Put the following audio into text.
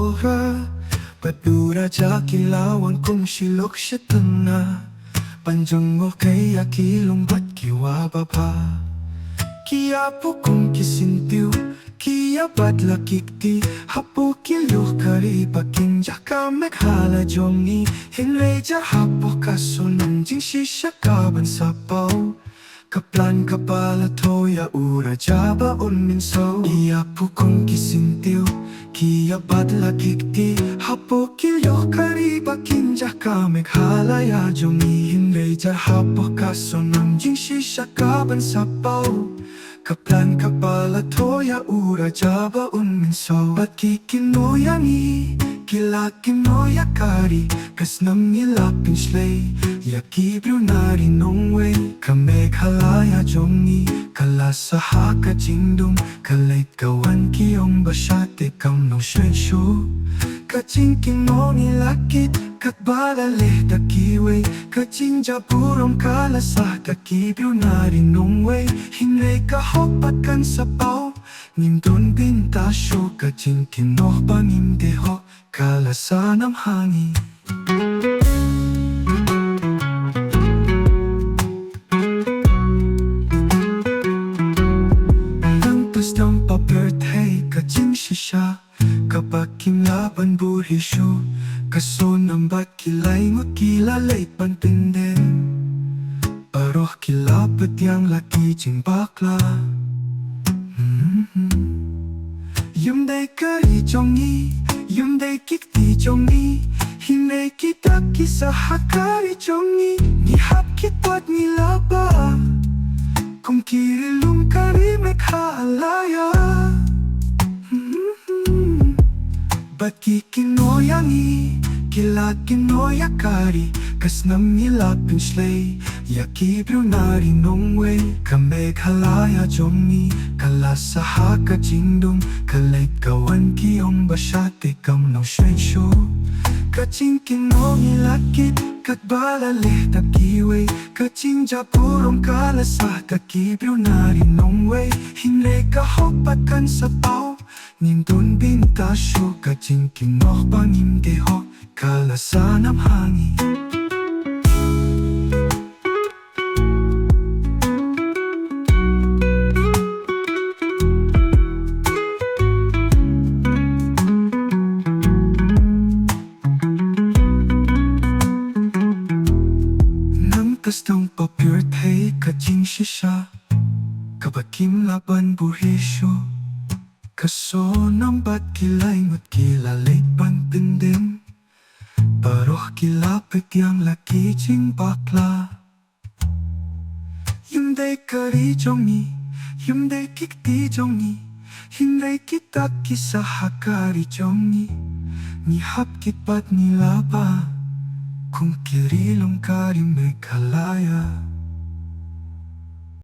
Tora Padura ja kilauan kung silok siya tana Panjang mo kaya kilumbat kiwababa Kiapo kung kisintiw Kia badla kikti Hapo kiluh kari pakinja ka meghala jongi Hinrei ja hapo kaso nanjing shisha kaban sapaw Kaplan kapala toya ura jaba unminso Iapo kung kisintiw Kia badla kikti Hapo kiluh kari pakinja ka meghala ya jongi Hinrei ja hapo kaso nanjing shisha kaban sapaw Kaplan kapala toya ura jaba unminso Ba't kikinoyangi Kila kinoya kari Kas nam nilapin shlay Yakibru nari nongway Kameg halaya jongi Kalasaha ka jingdum Kalait kawan kiyong basyate Kam no shenshu Kajing kino nilakit Katbalaleh da kiway Kajing jaburong kalasah Da kibru nari nongway Hinrei kahopat kan sapaw Nimdun bintasyo Kajing kinoh panimdeho Kalasanam hangi Nang pasdang pa-birthday Kajing shisha Kapag kimlaban buhisyo Kaso nambat kilay ngot kilalay pantinden Paroh kilapat yang laki jing bakla Yumday kari jongi Yumday kikti jongi Hinay kita kisah kari jongi Nihap kitwat nilaba Kung kirilum kari mekhalaya Ba't kikinoyangi Kila kinoya kari Kas nam nilapin shlay Yakibru nari nongway Kameg halaya jongi Kalasaha ka jingdum Kalait kawan kiyong basyate Kam no shenshu Kajing kino nilakit Katbalaleh da kiway Kajing japurong kalasah Kakibru nari nongway Hinrei kahopat kan sapaw Nindun bintasyo Kajing kinoh panimdeho Kalasanam hangi Nang pasdang pa-birthday Kajing shisha Kabakim laban buhisyo Kaso nambat kilay ngot kilalay pantinden Paroh kilapit yang laki jing bakla Yumday kari jongi Yumday kikti jongi Hinrei kita kisah kari jongi Nihap kitpat nilaba Kung kirilong kari meghalaya